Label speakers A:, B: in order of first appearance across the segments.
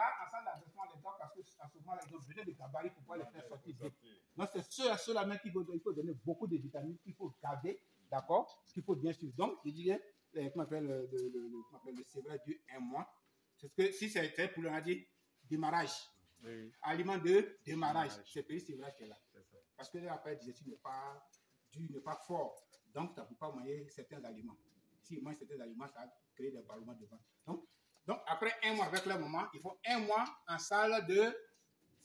A: là, en salle d'agressement, les gars, parce qu'à ce moment-là, ils ont besoin de gabarits pour pouvoir les faire sortir vite. Donc, c'est ceux-là même qu'il faut donner beaucoup de vitamines, qu'il faut garder, d'accord, qu'il faut bien suivre. Donc, je dirais, comment on appelle le sévrage du 1 mois. C'est ce que, si c'est pour le dit, démarrage. Oui. Aliment de démarrage. C'est le sévrage qui est là. Parce que l'appel digestif n'est pas fort. Donc, tu ne peux pas manger certains aliments. S'ils mangent certains aliments, ça va créer des ballonnements de ventre. Donc, après 1 mois avec leur maman, il faut 1 mois en salle de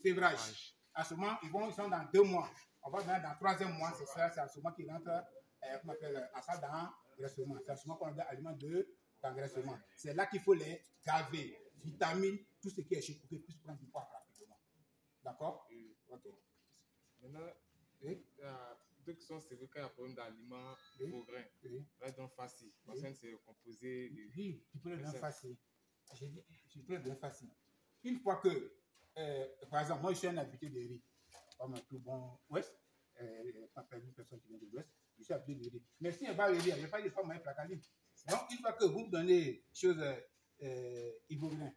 A: sévrage. À ce moment, ils sont dans 2 mois. On va dans le 3e mois, c'est à ce moment qu'ils rentrent en salle d'engraissement. C'est à ce moment qu'on a des aliments d'engraissement. C'est là qu'il faut les gaver, vitamines, tout ce qui est chez pour qu'ils puissent prendre du poids rapidement. D'accord? Ok.
B: Maintenant, ceux qui sont sévères quand il y a un problème d'aliments, vos grains, là, donc facile. Parce que c'est composé de.
A: Oui, tu peux le donner facile. J'ai dit, tu peux le donner facile. Une fois que, par exemple, moi, je suis un habitué de riz, pas mon plus bon ouest, pas une personne qui vient de l'ouest, je suis habitué de riz. Mais si elle va le riz, je ne vais pas dire pas moyen placaline. Donc, une fois que vous donnez choses Ivograin,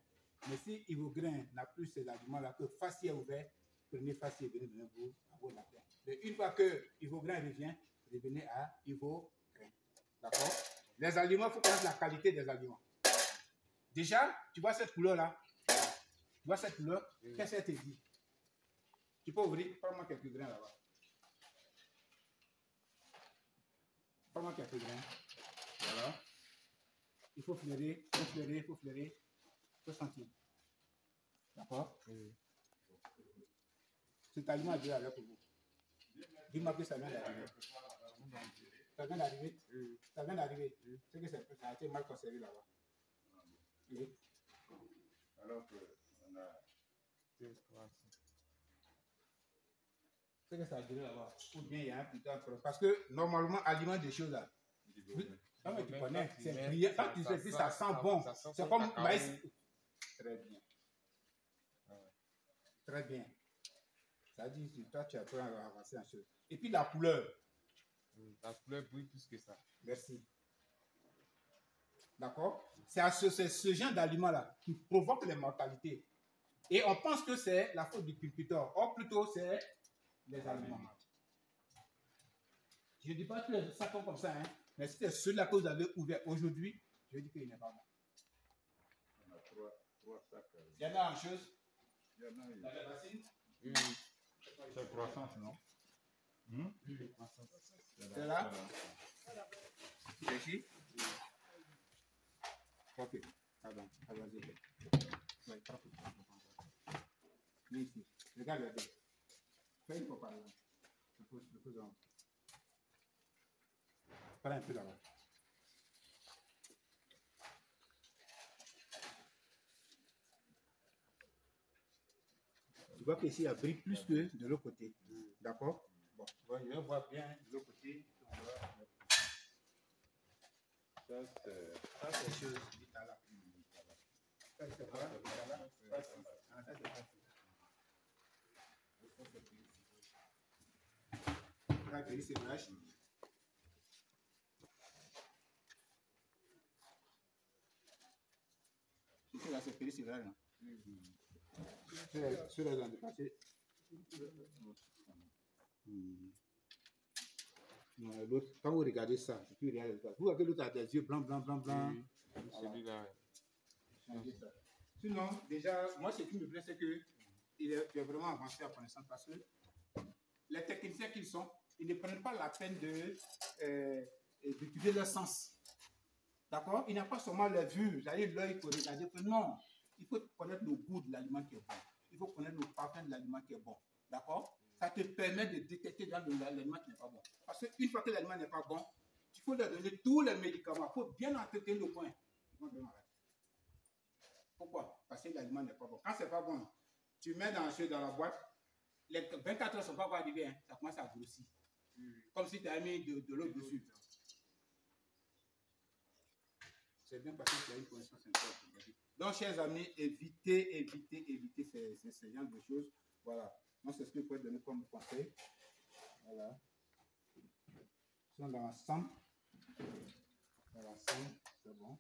A: mais si Ivograin n'a plus ces aliments-là, que Fassi est ouvert, prenez Fassi et venez donner à vos lapins. Mais une fois que Ivograin revient, revenez à Ivograin. D'accord? Les aliments, il faut connaître la qualité des aliments. Déjà, tu vois cette couleur-là? Tu vois cette couleur? Qu'est-ce qu'elle te dit? Tu peux ouvrir? Prends-moi quelques grains là-bas. Prends-moi quelques grains. Voilà. Il faut fleurir, il faut sentir. D'accord? Cet aliment est déjà là pour vous. Dis-moi que ça vient d'arriver. Ça vient d'arriver? Ça vient d'arriver. C'est que ça a été mal conservé là-bas. Oui. Alors qu'on a... C'est que ça a duré là-bas. Ou bien il y a un putain de... Parce que normalement, aliment des choses là. Non, mais tu connais, c'est brillant. Quand tu sais que ça sent bon, c'est comme maïs. Très bien. Très bien. Ça dit que toi, tu as pu avancer en chose. Et puis la couleur.
B: La couleur brille plus que ça.
A: Merci. D'accord? C'est ce genre d'aliment-là qui provoque les mortalités. Et on pense que c'est la faute du cultivateur. Or, plutôt, c'est les aliments. Je ne dis pas que ça tombe comme ça, hein, mais si c'est celui-là que vous avez ouvert aujourd'hui, je dis qu'il n'est pas bon. Il y en a trois sacs. Il y en a en chose. Il y en a. Dans les racines? Oui. C'est croissance, non? Oui, croissance. C'est là? C'est ici? Ok. Pardon. Vas-y. Oui, viens ici. Regarde la bête. Fais une fois par là. Je pose en. Prends un peu là-bas. Tu vois qu'ici, il y a brille plus que de l'autre côté. D'accord? Bon, je vais voir bien de l'autre côté. Ça, c'est chose d'Itala. Ça, c'est quoi? Ça, c'est vache. Là, c'est périssivage. Sur les ans de passé. L'autre, quand vous regardez ça, et puis regardez ça, vous voyez que l'autre a des yeux blancs.
B: Oui, celui-là.
A: Sinon, déjà, moi, ce qui me plaît, c'est que tu es vraiment avancé à connaissance parce que les techniciens qu'ils sont, ils ne prennent pas la peine d'utiliser leur sens. D'accord? Il n'y a pas seulement la vue, c'est-à-dire l'œil pour regarder. Non, il faut connaître le goût de l'aliment qui est bon. Il faut connaître le parfum de l'aliment qui est bon. D'accord? Ça te permet de détecter dans l'aliment qui n'est pas bon. Parce qu'une fois que l'aliment n'est pas bon, il faut leur donner tous les médicaments. Il faut bien entretenir le point. Pourquoi? Parce que l'aliment n'est pas bon. Quand ce n'est pas bon, tu mets dans la boîte, les 24 heures ne sont pas encore arrivées, hein, ça commence à grossir. Comme si tu as mis de l'eau dessus. C'est bien parce que tu as une connaissance importante. Donc, chers amis, évitez ce genre de choses. Voilà. Donc, c'est ce que je peux donner comme conseil. Voilà. Sinon, dans l'ensemble, c'est bon.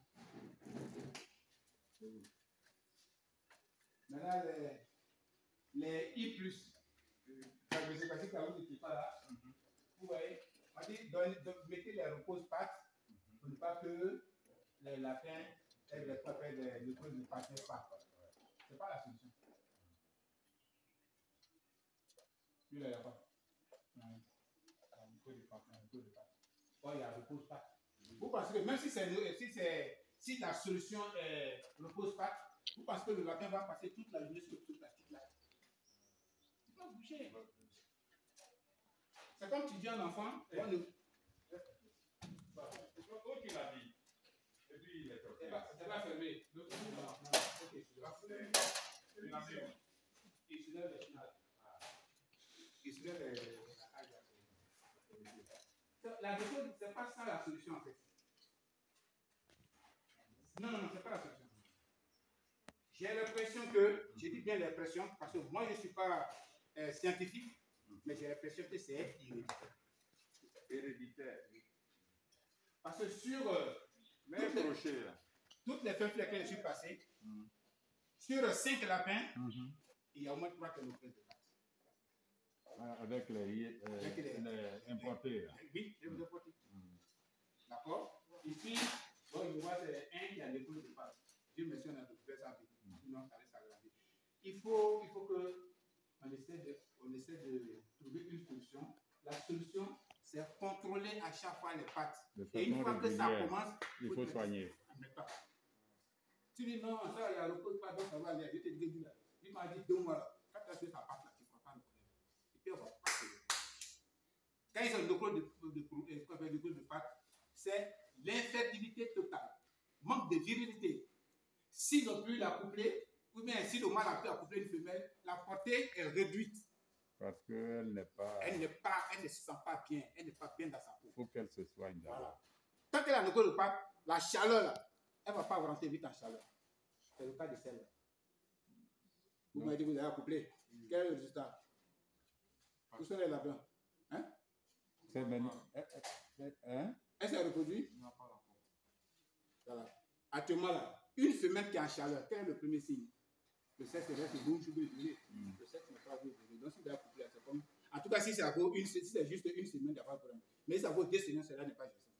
A: Maintenant, les I+, je ne sais pas si vous n'étiez pas là. Vous voyez, on dit mettez les repose-pattes pour ne pas que les lapins et les copains ne passent pas. Ce n'est pas la solution. Lui, là, il n'y a pas. Oh, il y a repose-pattes. Vous pensez que même si la solution repose-pattes, vous pensez que le lapin va passer toute la journée sur ce plastique-là? Il va bouger. C'est comme tu dis à un enfant, on ne...
C: Où tu l'as dit? Et puis il est OK.
A: C'est pas fermé. Ok, c'est pas fermé. Il se lève les finales. Il se lève les... La méthode, c'est pas ça la solution en fait. Non, c'est pas la solution. J'ai l'impression que, je dis bien l'impression, parce que moi je ne suis pas scientifique, mais j'ai l'impression que c'est héréditaire.
C: Héréditaire.
A: Parce que sur toutes les feuilles sur lesquelles je suis passé, sur 5 lapins, il y a au moins 3 qui ont pris de base.
C: Avec les importés.
A: Oui, les importés. D'accord? Ici, bon, il voit c'est un qui a des couleurs de base. Dieu merci, on a découvert ça vite. Sinon, ça reste aggravé. Il faut que on essaie de trouver une solution. La solution, c'est contrôler à chaque fois les pattes. Et une fois que ça commence,
C: il faut soigner.
A: Tu dis non, ça, il y a le repose pas, donc ça va aller. Je te dis, il m'a dit 2 mois. Quand tu as fait sa patte là, tu ne crois pas le problème. Et puis on va pas se le faire. Quand ils ont le col de patte, c'est l'infertilité totale. Manque de virilité. S'ils n'ont plus la coupler, ou bien si le mâle a pu accoupler une femelle, la portée est réduite.
C: Parce qu'elle n'est pas...
A: Elle ne se sent pas bien. Elle n'est pas bien dans sa peau.
C: Il faut qu'elle se soigne d'abord.
A: Voilà. Tant qu'elle a le col de patte, la chaleur là, elle ne va pas rentrer vite en chaleur. C'est le cas de celle-là. Vous m'avez dit que vous avez accouplé. Quel est le résultat? Où sont les lapins? Hein?
C: C'est maintenant.
A: Elle s'est reproduite?
B: Non, pas encore.
A: Voilà. Actuellement là, une femelle qui est en chaleur, quel est le premier signe? Le sexe reste rouge ou brûlé. Le sexe n'est pas rouge. Donc si vous avez accouplé, c'est comme... En tout cas, si c'est juste une semaine, il n'y a pas de problème. Mais si ça vaut 2 semaines, cela n'est pas gênant.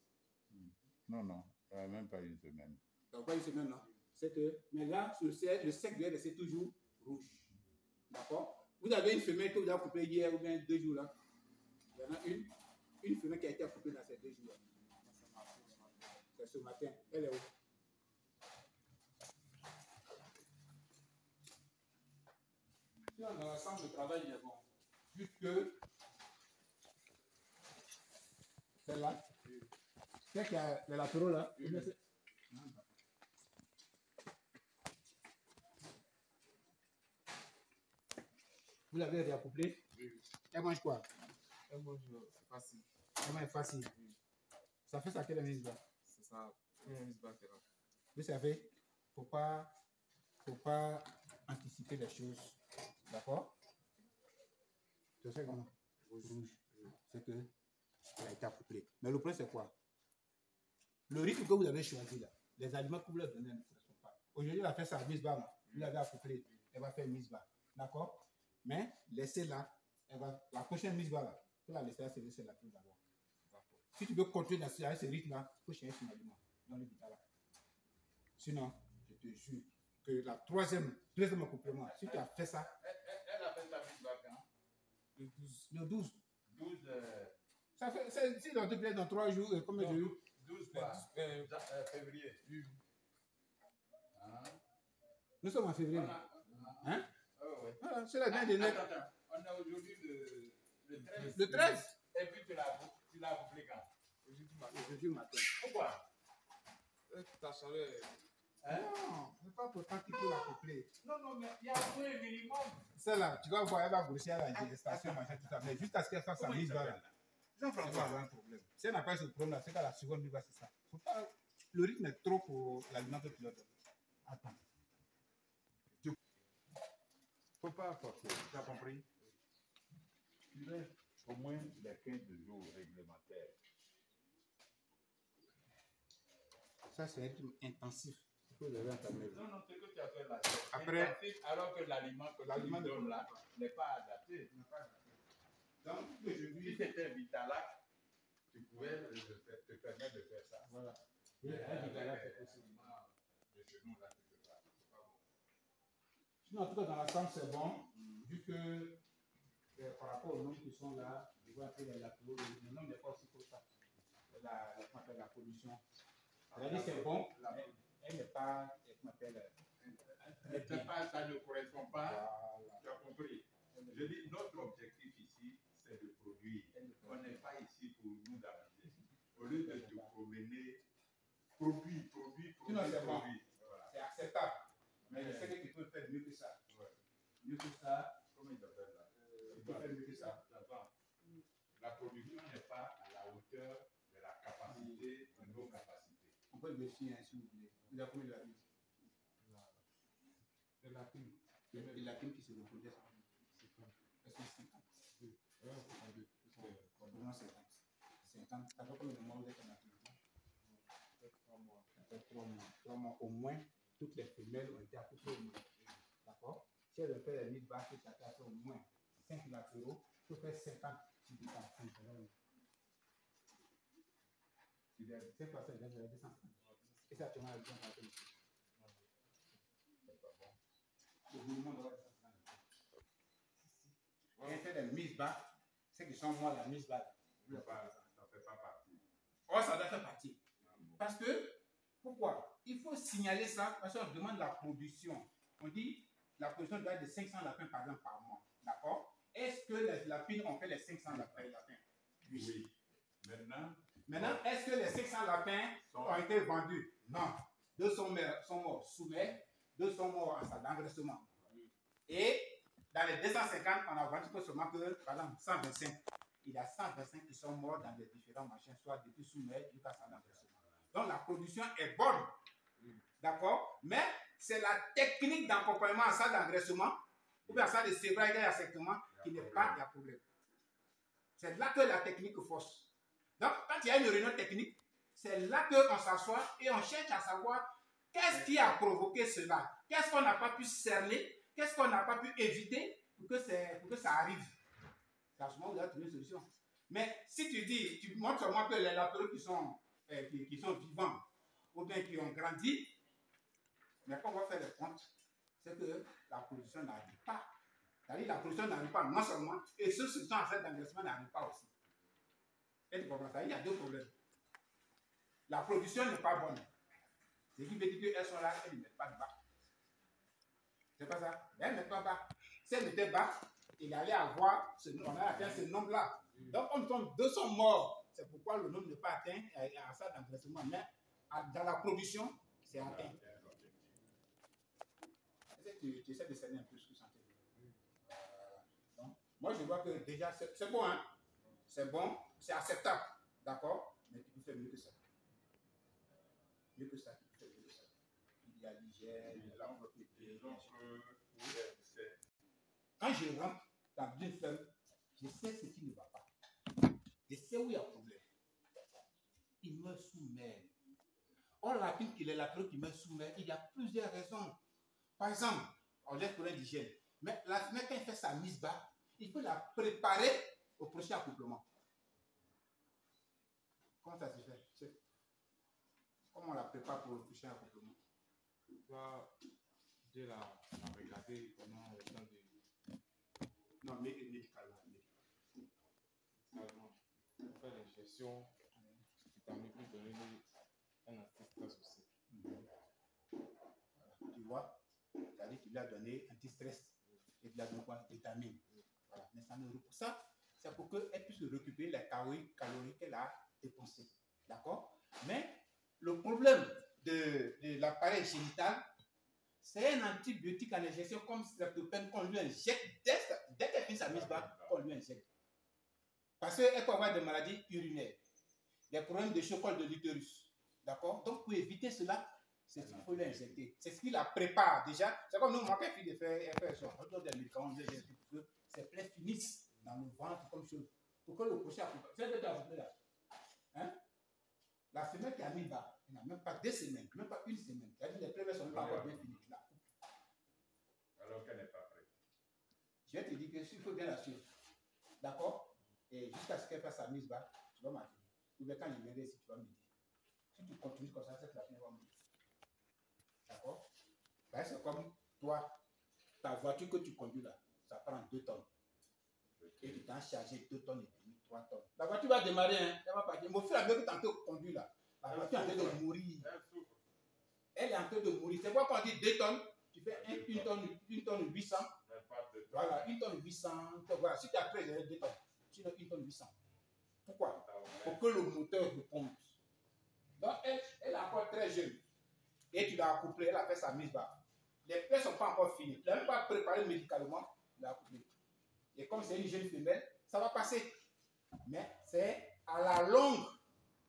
C: Non, même pas une semaine.
A: Donc pas une semaine, non. C'est que, mais là, le sexe doit rester toujours rouge. D'accord? Vous avez une femelle que vous avez accouplée hier ou bien 2 jours là. Il y en a une femelle qui a été accouplée dans ces 2 jours là. C'est ce matin. Elle est où? Dans l'ensemble, le travail il est bon. Juste que celle-là, c'est qu'il y a les latéraux là. Vous l'avez réaccouplé?
B: Oui.
A: Elle mange quoi?
B: Elle mange facile.
A: Elle mange facile.
B: Oui.
A: Ça fait ça quelle mise là?
B: C'est ça. Première mise bas qu'elle a.
A: Vous savez, faut pas anticiper les choses. D'accord? Tu sais comment? Rouge. C'est que elle a été accouplée. Mais le problème c'est quoi? Le rythme que vous avez choisi là, les aliments que vous leur donnez ne sont pas. Aujourd'hui, elle a fait sa mise bas là. Vous l'avez accouplée. Elle va faire mise bas. D'accord? Mais laissez là, la prochaine mise bas là, il faut la laisser à laisser la plus d'abord. Si tu veux continuer dans ce rythme-là, il faut changer son aliment dans le vital là. Sinon, je te jure que la deuxième accouplement, si tu as fait ça.
C: Elle a fait sa mise bas quand?
B: Le 12.
A: Le 12.
C: 12.
A: Ça fait, si dans 3 jours, combien de jours?
C: 12 février.
B: Oui.
A: Nous sommes en février. Hein?
C: Ouais.
A: Voilà, c'est la dernière de net.
C: Attends. On a aujourd'hui le 13.
A: Le 13?
C: Et puis tu l'as accouplé quand?
A: Aujourd'hui matin.
C: Pourquoi?
B: Ta chaleur.
A: Non, c'est pas pour tant qu'il faut l'accoupler.
C: Non, mais il y a un point minimum.
A: Celle-là, tu vas voir, elle va grossir à la digestation, machin, tout ça. Mais juste à ce qu'elle fasse sa mise là. Jean-François a un problème. Si elle n'a pas ce problème-là, c'est qu'à la seconde mise, c'est ça. Faut pas... Le rythme est trop pour l'aliment que tu leur donnes. Attends.
C: Faut pas forcer, tu as compris? Tu laisses au moins les 15 jours réglementaires.
A: Ça, c'est un rythme intensif. peux lever un camel.
C: Non, non, c'est que tu as fait là.
A: Après,
C: alors que l'aliment que tu lui donnes là n'est pas adapté.
A: Donc,
C: Si
A: aujourd'hui,
C: c'était Vitalac, tu pouvais te permettre de faire ça.
A: voilà.
C: Mais
A: Oui,
C: avec
A: Vitalac,
C: les
A: c'est possible.
C: aliments de chez nous, là, c'est pas bon.
A: Sinon, en tout cas, dans l'ensemble, c'est bon, vu que par rapport aux nombres qui sont là, je vois un peu la le nombre n'est pas aussi pour ça. La pollution. C'est-à-dire c'est bon, mais elle n'est pas, comment
C: Ça ne correspond pas.
A: Voilà.
C: Tu as compris? Je dis, notre objectif ici, c'est de produire. On n'est pas ici pour nous amuser. Au lieu de te promener, produire.
A: Sinon, c'est bon.
C: Voilà.
A: C'est acceptable. Mais je sais que tu peux faire mieux que ça.
C: Ouais.
A: Mieux que ça.
C: Comment ils appellent là?
A: Tu peux faire mieux que ça.
C: La production n'est pas à la hauteur de la capacité, de nos capacités.
A: On peut vérifier, hein, si vous voulez. Vous avez combien de lapines?
B: De la pile.
A: Les lapines qui se reproduisent. Est-ce que c'est 50?
B: Oui. 52.
A: Probablement 50. 50. Ça fait combien de mois vous êtes en activité?
B: Peut-être 3 mois.
A: Ça fait 3 mois. 3 mois au moins. Toutes les femelles ont été accouchées au moins. D'accord? Si elles ont fait les 1000 bases, ça fait au moins 5 latéraux. Il faut faire 50 types de cancer. C'est quoi ça? C'est 250. Et ça, tu vas le dire. Le mouvement doit être 250. Et elle fait des mises bas. Ceux qui sont morts, la mise bas.
C: Ça ne fait pas partie.
A: Oh, ça doit faire partie. Parce que, pourquoi? Il faut signaler ça parce qu'on demande la production. On dit la production doit être de 500 lapins par exemple par mois. D'accord? Est-ce que les lapines ont fait les 500 lapins?
C: Oui.
A: Maintenant, est-ce que les 500 lapins ont été vendus? Non. 2 sont morts sous mer, 2 sont morts en salle d'engraissement. Et dans les 250, on a vendu que seulement que, par exemple, 125. Il y a 125 qui sont morts dans les différents machins, soit depuis sous mer jusqu'à salle d'engraissement. Donc la production est bonne. D'accord? Mais c'est la technique d'accompagnement en salle d'engraissement ou bien en salle de sévrage et d'assectement qui n'est pas la problème. C'est là que la technique force. Donc, quand il y a une réunion technique, c'est là qu'on s'assoit et on cherche à savoir qu'est-ce qui a provoqué cela. Qu'est-ce qu'on n'a pas pu cerner, qu'est-ce qu'on n'a pas pu éviter pour que ça arrive. C'est à ce moment où vous allez trouver une solution. Mais si tu dis, tu montres seulement que les latéraux qui sont vivants ou bien qui ont grandi, mais quand on va faire les comptes, c'est que la production n'arrive pas. C'est-à-dire la production n'arrive pas non seulement, et ceux qui sont en fait d'engraissement n'arrivent pas aussi. Et tu comprends ça? Il y a 2 problèmes. La production n'est pas bonne. Ce qui veut dire qu'elles sont là, elles ne mettent pas de bas. C'est pas ça? Elles ne mettent pas bas. Si elles mettaient bas, il allait avoir, on a atteint ce nombre-là. Donc, comme 2 sont morts, c'est pourquoi le nombre n'est pas atteint à ça d'engraissement. Mais dans la production, c'est atteint. Tu essaies de cerner un peu ce que ça fait. Donc, moi, je vois que déjà, c'est bon, hein? C'est bon, c'est acceptable. D'accord? Mais tu peux faire mieux que ça. Mieux que ça, tu peux faire mieux que ça. Il y a l'hygiène, la propriété. Quand je rentre dans une ferme, je sais ce qui ne va pas. Je sais où il y a problème. Il meurt sous mer. Or, les latéraux qui meurent sous mer, il y a plusieurs raisons. Par exemple, on laisse pour l'hygiène. Mais la femelle, quand elle fait sa mise bas, il faut la préparer au prochain accouplement. Comment ça se fait? Comment on la prépare pour le prochain accouplement?
B: Tu dois déjà la regarder pendant le temps de...
A: Non, mais médicalement.
B: On fait l'injection qui permet de donner un anti-stress aussi.
A: Voilà. Tu vois? C'est-à-dire qu'il lui a donné anti-stress et il a donné quoi? Vitamine. Voilà. Mais ça ne repose ça. C'est pour qu'elle puisse récupérer les calories qu'elle a dépensées. D'accord? Mais le problème de l'appareil génital, c'est un antibiotique en injection comme streptopène qu'on lui injecte dès qu'elle finit sa mise bas, qu'on lui injecte. Parce qu'elle peut avoir des maladies urinaires, des problèmes de chocolat de l'utérus. D'accord? Donc pour éviter cela, c'est ce qu'il faut lui injecter. C'est ce qui la prépare déjà. C'est comme nous, moi, quand il fait son des médicaments, pour que ses plaies finissent dans le ventre comme chose. Pour que le prochain... C'est de là. Hein? La femelle qui a mis bas, elle n'a même pas 2 semaines, même pas 1 semaine. C'est-à-dire les premières sont même pas encore bien finies. Tu la coupes.
C: Alors qu'elle n'est pas prête.
A: Je vais te dire que s'il faut bien la suivre. D'accord? Et jusqu'à ce qu'elle fasse sa mise bas, tu vas m'appeler. Ou bien quand il viendra ici, tu vas me dire. Si tu continues comme ça, cette lapin va mourir. D'accord? C'est comme toi, ta voiture que tu conduis là, ça prend 2 tonnes. Et tu t'en chargé 2 tonnes et demi, 3 tonnes. La voiture va démarrer, hein, elle va partir. Mais au fur et à mesure que tu es en train de conduire là, la voiture est en train de mourir. Elle est en train de mourir. C'est pourquoi quand on dit 2 tonnes, tu fais 1 tonne 800. Voilà, 1 tonne 800. Voilà, si tu as 13, 2 tonnes. Sinon 1 tonne 800. Pourquoi? Pour que le moteur reponte. Donc elle est encore très jeune. Et tu l'as accouplée, elle a fait sa mise bas. Les plaies ne sont pas encore finies. Tu n'as même pas préparé médicalement, tu l'as accouplée. Et comme c'est une jeune femelle, ça va passer. Mais c'est à la longue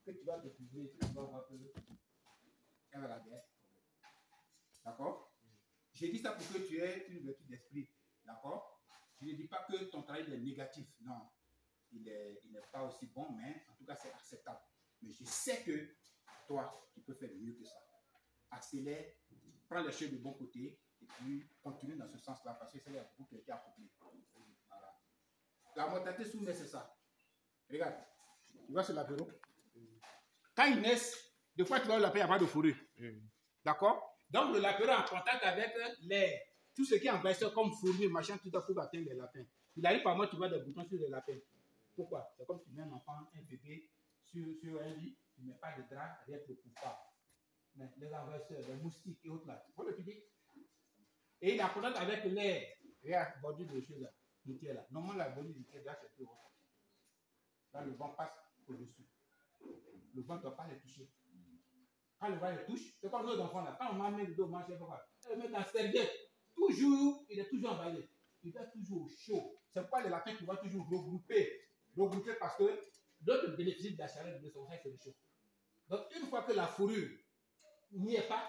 A: que tu vas découvrir. Tu vas voir que elle va la bien. D'accord? J'ai dit ça pour que tu aies une ouverture d'esprit. D'accord? Je ne dis pas que ton travail est négatif. Non. Il n'est pas aussi bon, mais en tout cas, c'est acceptable. Mais je sais que toi, tu peux faire mieux que ça. Accélère, prends les choses du bon côté et puis continue dans ce sens-là parce que c'est la boucle qui a été accouplée. Voilà. La mortalité sous-mère, c'est ça. Regarde, tu vois sur l'apéro. Quand ils naissent, des fois, tu vois, l'apéro, il n'y a pas de fourrure. D'accord? Donc, le lapin est en contact avec l'air. Tout ce qui est envahisseur comme fourrure, machin, tout à coup, va atteindre les lapins. Il arrive par moi, tu vois des boutons sur les lapins. Pourquoi? C'est comme tu mets un enfant, un bébé, sur un lit, tu ne mets pas de drap, rien ne couvre pas. Mais les envahisseurs, les moustiques et autres là, tu vois le public? Et il est en contact avec l'air. Regarde, bordure de choses là, litière là. Normalement, la bordure de litière, là, c'est plus haut. Là, le vent passe au-dessus. Le vent ne doit pas les toucher. Quand le vent les touche, c'est comme nos enfants là. Quand on m'amène le dos, on mange, je sais pas quoi. Elle met dans serviette. Toujours, il est toujours envahi. Il est toujours chaud. C'est pourquoi les lapins, tu vas toujours regrouper. Regrouper parce que l'autre bénéficie de la chaleur de son frère, c'est le chaud. Donc, une fois que la fourrure n'y est pas,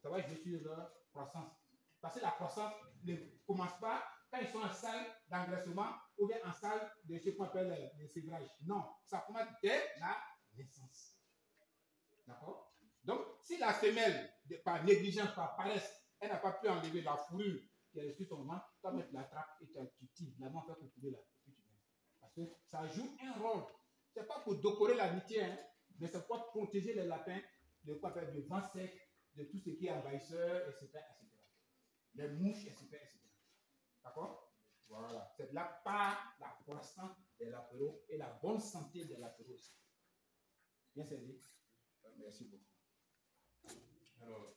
A: ça va jouer sur leur croissance. Parce que la croissance ne commence pas quand ils sont en salle d'engraissement ou bien en salle de ce qu'on appelle le sévrage. Non, ça commence dès la naissance. D'accord? Donc, si la femelle, par négligence, par paresse, elle n'a pas pu enlever la fourrure qui est sur son ventre, toi, tu l'attrapes et tu tires. La main fait pour couper là. Parce que ça joue un rôle. Ce n'est pas pour décorer la litière, hein, mais c'est pour protéger les lapins de quoi faire de vent sec, de tout ce qui est envahisseur, etc., etc. Les mouches, etc., etc. D'accord? Voilà. C'est là par la croissance des lapéros et la bonne santé des lapéros aussi. Bien saisi? Merci beaucoup.
C: Alors,